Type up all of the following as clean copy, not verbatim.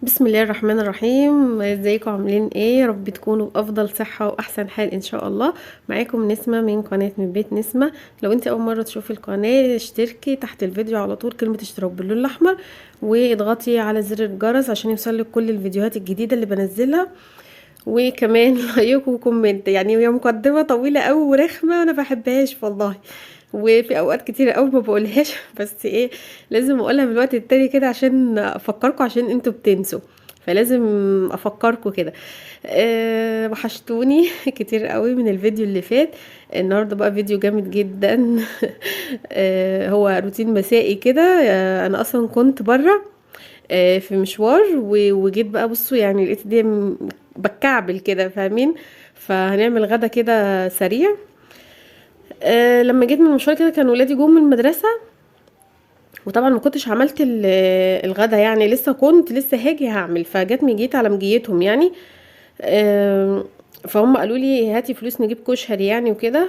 بسم الله الرحمن الرحيم. ازيكم عاملين ايه؟ يا رب تكونوا بافضل صحة واحسن حال ان شاء الله. معاكم نسمة من قناة من بيت نسمة. لو انت اول مرة تشوفي القناة اشتركي تحت الفيديو على طول كلمة اشتراك باللون الاحمر، واضغطي على زر الجرس عشان يوصلك كل الفيديوهات الجديدة اللي بنزلها. وكمان لايك وكومنت، يعني هي مقدمة طويلة قوي ورخمة وانا بحبهاش والله، وفي اوقات كتير قوي ما بقولهاش بس ايه، لازم اقولها من الوقت التاني كده عشان افكركم، عشان انتوا بتنسوا، فلازم افكركم كده. وحشتوني كتير قوي من الفيديو اللي فات. النهارده بقى فيديو جامد جدا. هو روتين مسائي كده. انا اصلا كنت بره في مشوار وجيت بقى، بصوا يعني لقيت دي بتكعبل كده، فاهمين؟ فهنعمل غدا كده سريع. لما جيت من المشوار كده كان ولادي جم من المدرسة، وطبعا ما كنتش عملت الغدا، يعني لسه هاجي هعمل، فجت جيت على مجيتهم يعني. فهم قالوا لي هاتي فلوس نجيب كشري يعني وكده.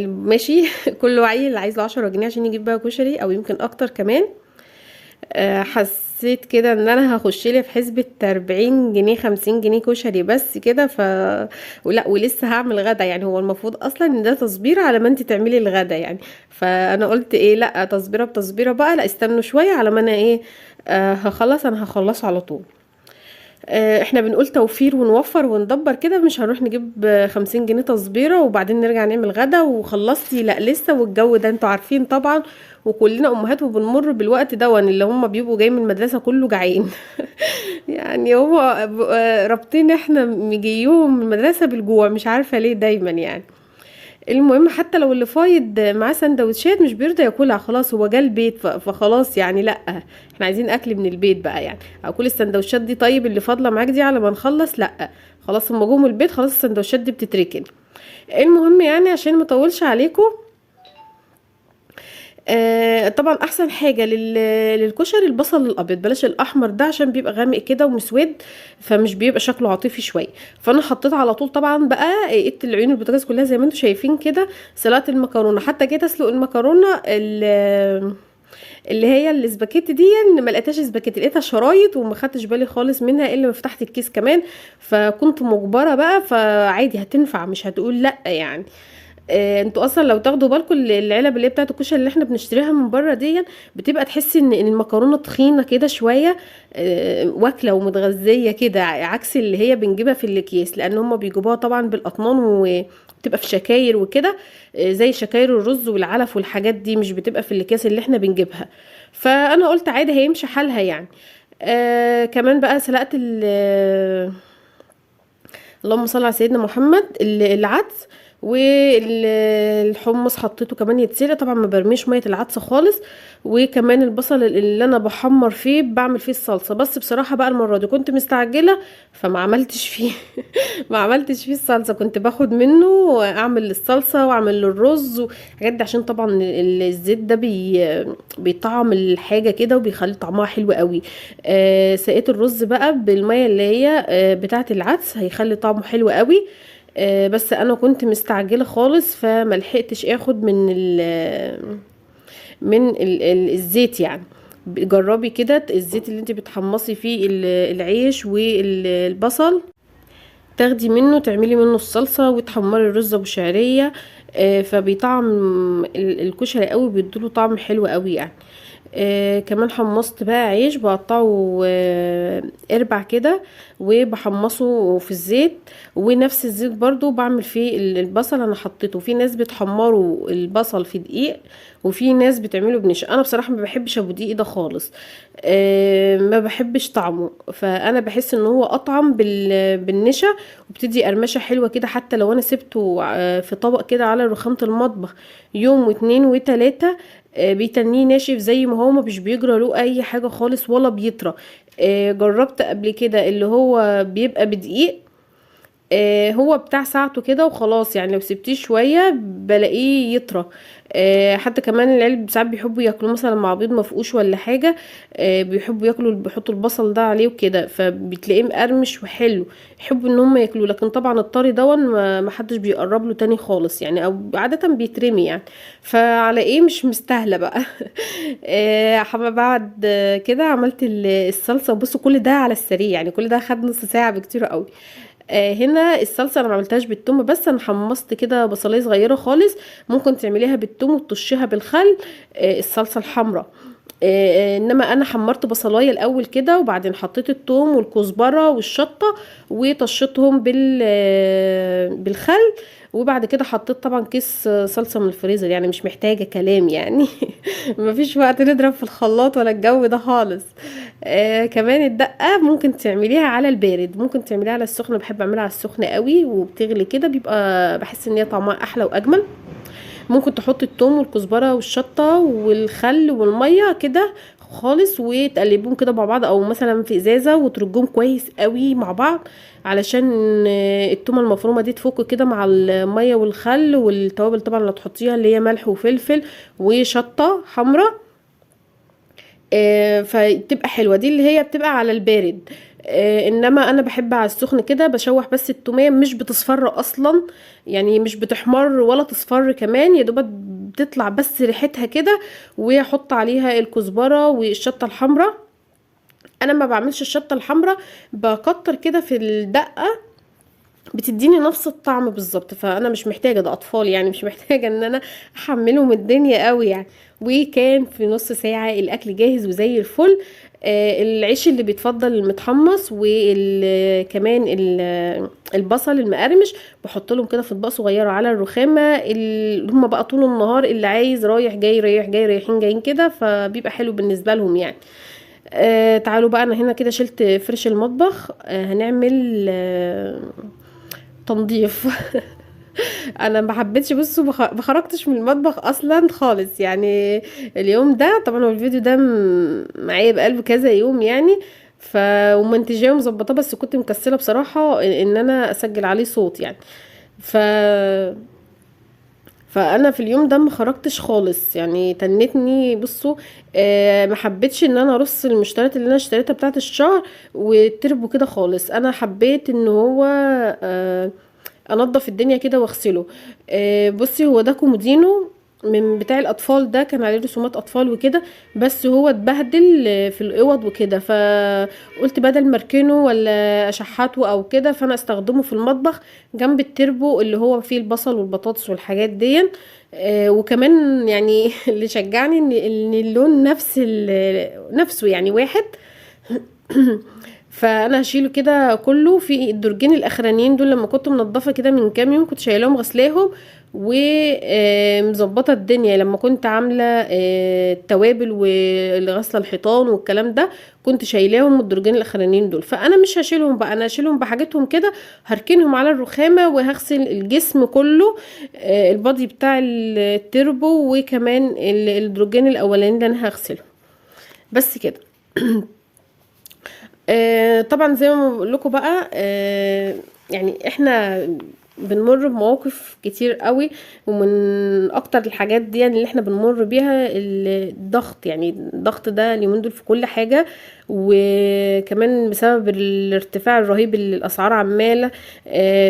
ماشي. كل عيل عايز له 10 جنيه عشان يجيب بقى كشري او يمكن اكتر كمان. حسيت كده ان انا هخش لي في حسبة 40 جنيه 50 جنيه كشري بس كده. ولا ولسه هعمل غدا، يعني هو المفروض اصلا ان ده تصبير على ما انت تعملي الغدا يعني. فانا قلت ايه، لا تصبيره بتصبيره بقى، لا استنوا شوية على ما انا ايه، انا هخلصه على طول. احنا بنقول توفير ونوفر وندبر كده، مش هنروح نجيب 50 جنيه تصبيرة وبعدين نرجع نعمل غدا وخلصتي، لا لسه، والجو ده انتوا عارفين طبعا. وكلنا امهات وبنمر بالوقت ده، اللي هم بيبقوا جاي من المدرسة كله جعان. يعني هو رابطين احنا مجيهم من المدرسة بالجوع، مش عارفة ليه دايما يعني. المهم حتى لو اللي فايض معاه سندوتشات مش بيرضى ياكلها، خلاص هو جه البيت فخلاص يعني، لا احنا عايزين اكل من البيت بقى يعني. اكل السندوتشات دي، طيب اللي فاضله معاك دي على ما نخلص، لا خلاص هم جم البيت خلاص السندوتشات دي بتتركن. المهم يعني عشان مطولش عليكم، طبعا احسن حاجه للكشري البصل الابيض، بلاش الاحمر ده عشان بيبقى غامق كده ومسود، فمش بيبقى شكله عاطفي شويه. فانا حطيت على طول طبعا بقى قيت العيون البوتاجاز كلها زي ما انتم شايفين كده. سلقت المكرونه، حتى جيت اسلق المكرونه اللي هي الاسباجيتي دي، ما لقيتهاش اسباجيتي، لقيتها شرايط وما خدتش بالي خالص منها الا ما فتحت الكيس كمان. فكنت مجبره بقى، فعادي هتنفع مش هتقول لا يعني. انتوا اصلا لو تاخدوا بالكم العلب اللي هي بتاعت الكشري اللي احنا بنشتريها من بره دي، بتبقى تحسي ان المكرونه تخينه كده شويه، واكله ومتغذيه كده، عكس اللي هي بنجيبها في الاكياس، لان هم بيجيبوها طبعا بالاطنان وبتبقى في شكاير وكده. زي شكاير الرز والعلف والحاجات دي، مش بتبقى في الاكياس اللي احنا بنجيبها. فانا قلت عادي هيمشي حالها يعني. كمان بقى سلقت اللهم صل على سيدنا محمد، العدس والحمص حطيته كمان يتسلق، طبعا ما برميش ميه العدس خالص. وكمان البصل اللي انا بحمر فيه بعمل فيه الصلصه، بس بصراحه بقى المره دي كنت مستعجله فما عملتش فيه. ما عملتش فيه الصلصه، كنت باخد منه واعمل الصلصه واعمل له الرز والحاجات دي، عشان طبعا الزيت ده بيطعم الحاجه كده وبيخلي طعمها حلو قوي. سقيت الرز بقى بالميه اللي هي بتاعه العدس، هيخلي طعمه حلو قوي. بس انا كنت مستعجله خالص فما لحقتش اخد من الزيت يعني. جربي كده الزيت اللي انت بتحمصي فيه العيش والبصل، تاخدي منه تعملي منه الصلصة وتحمري الرز ابو شعرية. فبيطعم الكشري قوي، بيديله طعم حلو قوي يعني. كمان حمصت بقى عيش بقطعه اربع كده، وبحمصه في الزيت، ونفس الزيت برضو بعمل فيه البصل انا حطيته. في ناس بتحمروا البصل في دقيق، وفي ناس بتعمله بنشا، انا بصراحة ما بحبش ابو دقيق ده خالص. ما بحبش طعمه، فانا بحس ان هو اطعم بالنشا، وبتدي قرمشة حلوة كده. حتى لو انا سبته في طبق كده على رخامة المطبخ يوم واتنين وتلاتة، بيتنيه ناشف زي ما هو، مش بيجرى له اي حاجة خالص ولا بيطرى. جربت قبل كده اللي هو بيبقى بدقيق، هو بتاع ساعته كده وخلاص، يعني لو سبتيه شويه بلاقيه يطرى. حتى كمان العيال ساعات بيحبوا ياكلوه مثلا مع بيض مفقوش ولا حاجه، بيحبوا ياكلوا، بيحطوا البصل ده عليه وكده، فبتلاقيه مقرمش وحلو، يحبوا ان هم ياكلوه. لكن طبعا الطري دون ما حدش بيقرب له تاني خالص يعني، او عاده بيترمي يعني. فعلى ايه مش مستاهله بقى. بعد كده عملت الصلصه. بصوا كل ده على السريع يعني، كل ده خد نص ساعه بكتير قوي. هنا الصلصه انا ما عملتهاش بالثوم بس، انا حمصت كده بصلايه صغيره خالص. ممكن تعمليها بالثوم وتطشيها بالخل، الصلصه الحمراء. انما انا حمرت بصلايه الاول كده، وبعدين حطيت الثوم والكزبره والشطه وطشيتهم بالخل. وبعد كده حطيت طبعا كيس صلصه من الفريزر، يعني مش محتاجه كلام يعني. مفيش وقت نضرب في الخلاط ولا الجو ده خالص. كمان الدقه ممكن تعمليها على البارد، ممكن تعمليها على السخن، بحب اعملها على السخن قوي وبتغلي كده، بيبقى بحس ان هي طعمها احلى واجمل. ممكن تحط الثوم والكزبره والشطه والخل والميه كده خالص، وتقلبهم كده مع بعض، او مثلا في ازازه وترجهم كويس قوي مع بعض، علشان التومه المفرومه دي تفك كده مع الميه والخل والتوابل طبعا اللي تحطيها، اللي هي ملح وفلفل وشطه حمراء. فتبقى حلوه دي، اللي هي بتبقى على البارد. انما انا بحب على السخن كده، بشوح بس التوميه، مش بتصفر اصلا يعني، مش بتحمر ولا تصفر كمان، يا دوبك بتطلع بس ريحتها كده. واحط عليها الكزبره والشطه الحمراء. انا ما بعملش الشطه الحمراء، بكتر كده في الدقه، بتديني نفس الطعم بالظبط. فانا مش محتاجه، ده اطفال يعني، مش محتاجه ان انا احملهم الدنيا قوي يعني. وكان في نص ساعه الاكل جاهز وزي الفل. العيش اللي بيتفضل المتحمص، وكمان البصل المقرمش، بحط لهم كده في اطباق صغيره على الرخامه. هم بقى طول النهار اللي عايز رايح جاي رايح جاي رايحين جايين كده، فبيبقى حلو بالنسبه لهم يعني. تعالوا بقى، انا هنا كده شلت فرش المطبخ. هنعمل تنظيف. انا ما حبيتش، بصوا ما خرجتش من المطبخ اصلا خالص يعني. اليوم ده طبعا، هو الفيديو ده معايا بقلب كذا يوم يعني. ومنتجاه ومظبطاه، بس كنت مكسله بصراحه ان انا اسجل عليه صوت يعني. ف فانا في اليوم ده ما خرجتش خالص يعني، تنتني بصوا. ما حبيتش ان انا ارص المشتريات اللي انا اشتريتها بتاعه الشهر وتربو كده خالص. انا حبيت ان هو انضف الدنيا كده واغسله. بصي، هو ده كومودينو من بتاع الاطفال، ده كان عليه رسومات اطفال وكده، بس هو اتبهدل في الاوض وكده، فقلت بدل ما اركنه ولا اشحته او كده، فانا استخدمه في المطبخ جنب التربو اللي هو فيه البصل والبطاطس والحاجات دي. وكمان يعني اللي شجعني ان اللون نفسه يعني واحد. فانا هشيله كده كله في الدرجين الاخرانيين دول. لما كنت منضفه كده من كام يوم، كنت شايلاهم غسلاهم ومظبطه الدنيا. لما كنت عامله التوابل والغسله الحيطان والكلام ده، كنت شايلاهم الدرجين الاخرانيين دول. فانا مش هشيلهم بقى، انا هشيلهم بحاجتهم كده، هركنهم على الرخامه وهغسل الجسم كله، البادي بتاع التربو، وكمان الدرجين الاولانيين اللي انا هغسله بس كده. طبعا زي ما بقول لكم بقى، يعني احنا بنمر بمواقف كتير قوي، ومن اكتر الحاجات دي يعني اللي احنا بنمر بيها الضغط. يعني الضغط ده اليومين دول في كل حاجة، وكمان بسبب الارتفاع الرهيب اللي الاسعار عمالة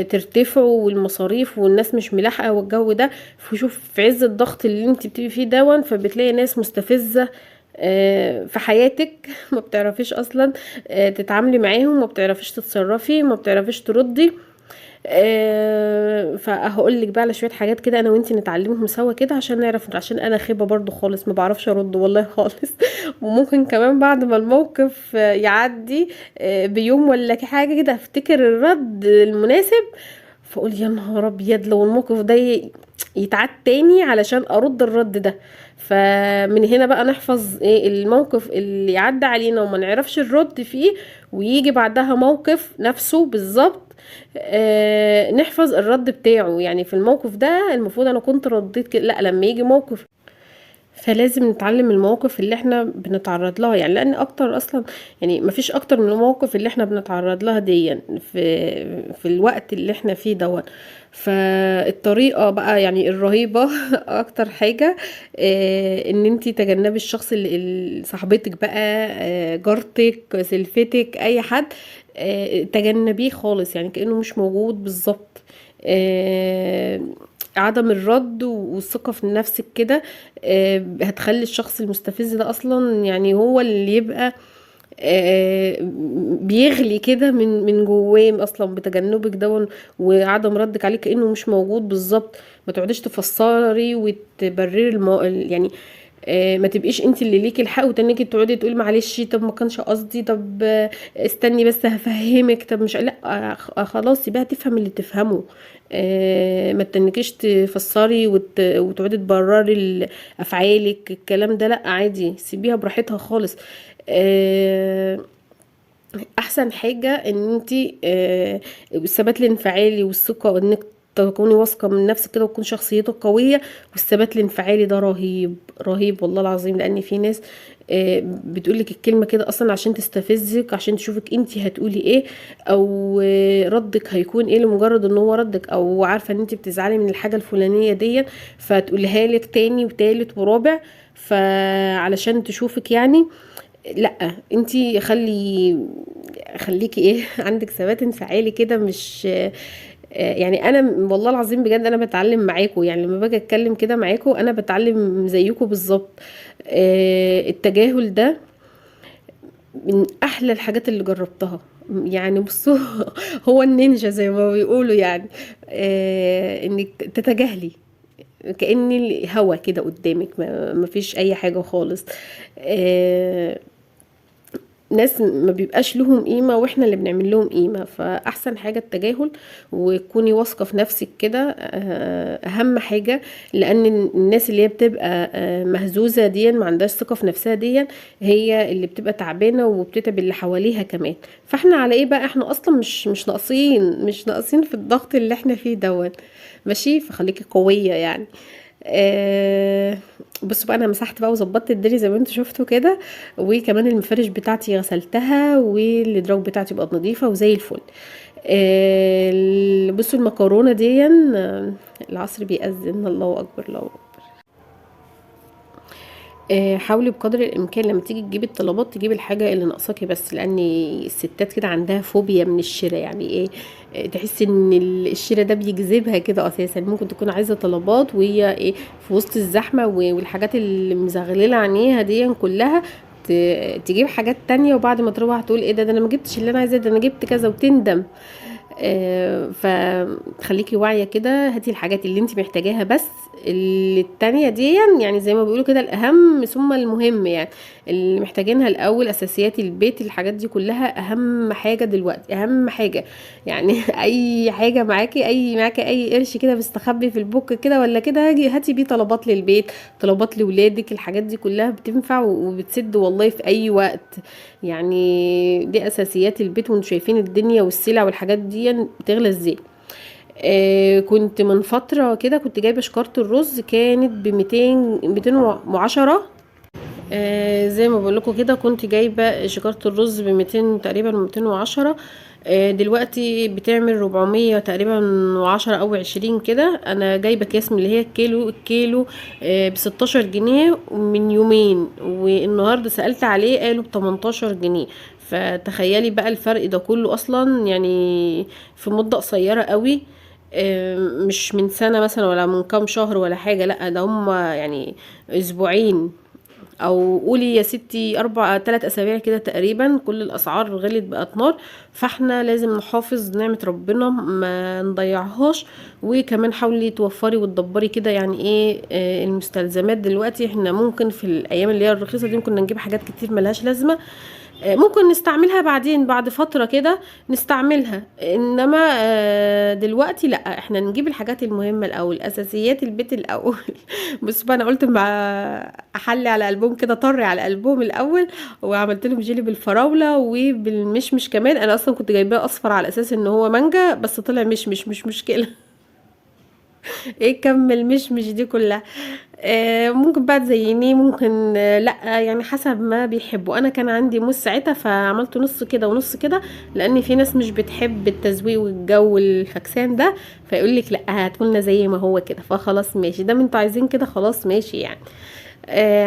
ترتفع، والمصاريف والناس مش ملاحقة والجو ده. فشوف في عز الضغط اللي انت بتبقي فيه دون، فبتلاقي ناس مستفزة في حياتك. ما بتعرفيش اصلا تتعاملي معاهم، ما بتعرفيش تتصرفي، ما بتعرفيش تردي. فهقول لك بقى على شويه حاجات كده انا وانتي نتعلمهم سوا كده، عشان نعرف، عشان انا خيبه برضو خالص، ما بعرفش ارد والله خالص. وممكن كمان بعد ما الموقف يعدي بيوم ولا حاجه كده، افتكر الرد المناسب، فاقول يا نهار ابيض لو الموقف ده يتعاد تاني علشان ارد الرد ده. فمن هنا بقى نحفظ ايه الموقف اللي يعدي علينا وما نعرفش الرد فيه، ويجي بعدها موقف نفسه بالظبط نحفظ الرد بتاعه. يعني في الموقف ده المفروض انا كنت رديت كده، لا لما يجي موقف فلازم نتعلم من المواقف اللي احنا بنتعرض لها، يعني لان اكتر اصلا، يعني مفيش اكتر من المواقف اللي احنا بنتعرض لها دي في الوقت اللي احنا فيه دوت. فالطريقة بقى يعني الرهيبة اكتر حاجة، ان انتي تجنبي الشخص صاحبتك بقى، جارتك، سلفتك، اي حد، تجنبيه خالص، يعني كأنه مش موجود بالظبط. آه، عدم الرد والثقة في نفسك كده هتخلي الشخص المستفز ده اصلا يعني هو اللي يبقى بيغلي كده من جواه اصلا بتجنبك ده وعدم ردك عليه كأنه مش موجود بالظبط. ما تقعديش تفسري وتبرري يعني ما تبقيش انت اللي ليكي الحق وتنيكي تقعدي تقولي معلش، طب ما كانش قصدي، طب استني بس هفهمك، طب مش لا خلاص يبقى تفهم اللي تفهمه. ما تنكيش تفسري وتقعدي تبرري افعالك، الكلام ده لا، عادي سيبيها براحتها خالص. آه، احسن حاجة ان انتي الثبات الانفعالي والثقة، وانك تكوني واثقة من نفسك كده وتكون شخصيتك قوية. والثبات الانفعالي ده رهيب رهيب والله العظيم، لان في ناس بتقولك الكلمة كده اصلا عشان تستفزك، عشان تشوفك انتي هتقولي ايه، او ردك هيكون ايه، لمجرد ان هو ردك، او عارفة ان انتي بتزعلي من الحاجة الفلانية دي فتقولها لك تاني وتالت ورابع، فعلشان تشوفك يعني. لا انتي خليكي ايه عندك ثبات انفعالي كده، مش يعني انا والله العظيم بجد انا بتعلم معاكم، يعني لما باجي اتكلم كده معاكم انا بتعلم زيكم بالظبط. التجاهل ده من احلى الحاجات اللي جربتها، يعني بصوا هو النينجا زي ما بيقولوا يعني. انك تتجاهلي كأن الهوا كده قدامك، ما فيش اي حاجة خالص. آه، ناس ما بيبقاش لهم قيمة واحنا اللي بنعمل لهم قيمة، فأحسن حاجة التجاهل، وتكوني واثقة في نفسك كده أهم حاجة. لأن الناس اللي هي بتبقى مهزوزة دي، ما عندهاش ثقة في نفسها دي، هي اللي بتبقى تعبانة وبتتعب اللي حواليها كمان. فاحنا على ايه بقى؟ احنا اصلا مش ناقصين في الضغط اللي احنا فيه دوت. ماشي، فخليكي قوية يعني. آه بصوا بقى، انا مسحت بقى وظبطت الدنيا زي ما انتوا شفتوا كده، وكمان المفارش بتاعتي غسلتها، والادراج بتاعتي بقت نظيفه وزي الفل. بصوا المكرونه دي العصر بيأذن، الله اكبر الله أكبر. حاولي بقدر الامكان لما تيجي تجيبي الطلبات تجيبي الحاجه اللي ناقصاكي بس، لان الستات كده عندها فوبيا من الشراء، يعني ايه، تحسي ان الشراء ده بيجذبها كده اساسا. ممكن تكون عايزه طلبات وهي ايه في وسط الزحمه والحاجات اللي مزغلله عينيها دي كلها، تجيب حاجات تانية، وبعد ما تروح تقول ايه ده انا ما جبتش اللي انا عايزاه، ده انا جبت كذا، وتندم. فخليكي واعية كده، هاتي الحاجات اللي انت محتاجاها بس، اللي التانية دي يعني زي ما بيقولوا كده الأهم ثم المهم، يعني اللي محتاجينها الأول، أساسيات البيت، الحاجات دي كلها أهم حاجة دلوقتي، أهم حاجة يعني أي حاجة معاكي أي قرش كده مستخبي في البوك كده ولا كده، هاتي بيه طلبات للبيت، طلبات لولادك، الحاجات دي كلها بتنفع وبتسد والله في أي وقت. يعني دي اساسيات البيت، وانتوا شايفين الدنيا والسلع والحاجات دي بتغلى ازاي. كنت من فتره كده كنت جايبه شكاره الرز، كانت ب 210. زي ما بقول لكم كده كنت جايبه شكاره الرز ب 200 تقريبا، 210. دلوقتي بتعمل 400 تقريبا، و10 او 20 كده. انا جايبه اكياس من اللي هي الكيلو ب 16 جنيه من يومين، والنهارده سألت عليه قالوا ب 18 جنيه. فتخيلي بقى الفرق ده كله اصلا يعني في مدة قصيرة قوي. مش من سنة مثلا ولا من كام شهر ولا حاجة، لا ده هم يعني اسبوعين، او قولي يا ستي 3 اسابيع كده تقريبا، كل الاسعار غلت بقت نار. فاحنا لازم نحافظ نعمة ربنا ما نضيعهاش. وكمان حاولي توفري وتدبري كده، يعني ايه المستلزمات دلوقتي. احنا ممكن في الايام اللي هي الرخيصة دي ممكن نجيب حاجات كتير ملهاش لازمة، ممكن نستعملها بعدين بعد فترة كده نستعملها، انما دلوقتي لا، احنا نجيب الحاجات المهمة الاول، اساسيات البيت الاول بص بقى، انا قلت مع احلي على قلبهم كده، طري على قلبهم الاول، وعملت لهم جيلي بالفراولة وبالمشمش كمان. انا اصلا كنت جايباه اصفر على اساس ان هو مانجا، بس طلع مشمش، مش مشكلة ايه كم المشمش دي كلها. ممكن بقى تزينيه، ممكن لا يعني حسب ما بيحبوا. انا كان عندي موز ساعتها فعملته نص كده ونص كده، لان في ناس مش بتحب التزويق والجو الفكسان ده، فيقول لك لا هاتولنا زي ما هو كده، فخلاص ماشي ده انتوا عايزين كده خلاص ماشي يعني.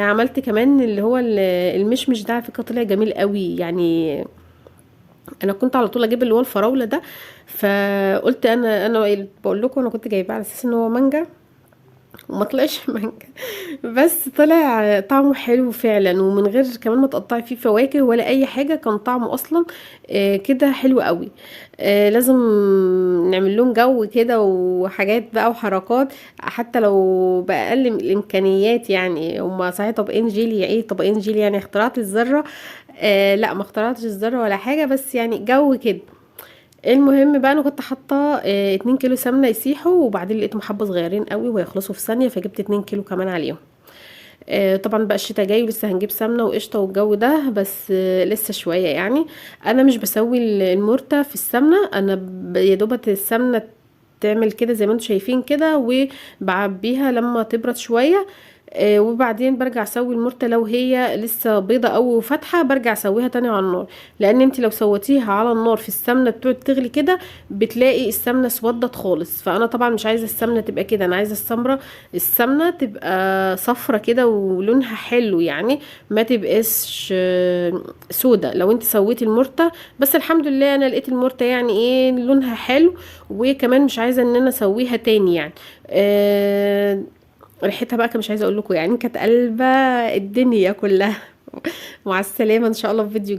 عملت كمان اللي هو المشمش ده، على فكره طلع جميل قوي يعني. انا كنت على طول اجيب اللي هو الفراوله ده، فقلت انا بقول لكم انا كنت جايباه على اساس ان هو مانجا، وما طلعش مانجا. بس طلع طعمه حلو فعلا، ومن غير كمان ما تقطعي فيه فواكه ولا اي حاجه، كان طعمه اصلا كده حلو قوي. لازم نعمل لهم جو كده وحاجات بقى وحركات، حتى لو باقل من الامكانيات يعني. هما صحيح طبقين جيلي، ايه طبقين جيلي يعني اخترعت الذره؟ لا ما اخترعتش الذره ولا حاجه، بس يعني جو كده. المهم بقى انا كنت حاطه 2 كيلو سمنه يسيحوا، وبعدين لقيتهم حبه صغيرين قوي ويخلصوا في ثانيه، فجبت 2 كيلو كمان عليهم. طبعا بقى الشتا جاي ولسه هنجيب سمنه وقشطه والجو ده، بس لسه شويه يعني. انا مش بسوي المرتة في السمنه، انا يا دوبت السمنه تعمل كده زي ما انتم شايفين كده، وبعبيها لما تبرد شويه. وبعدين برجع اسوي المرتة لو هي لسه بيضة او فاتحة، برجع اسويها تاني على النار. لان انت لو سويتيها على النار في السمنة بتقعد تغلي كده، بتلاقي السمنة اسودت خالص. فانا طبعا مش عايزة السمنة تبقى كده، انا عايزة السمنة تبقى صفرة كده ولونها حلو يعني، ما تبقاش سودة لو انت سويتي المرتة. بس الحمد لله انا لقيت المرتة يعني ايه لونها حلو، وكمان مش عايزة ان انا اسويها تاني يعني. ريحتها بقى مش عايزه اقول لكم يعني، كانت قلبة الدنيا كلها. مع السلامه ان شاء الله في فيديو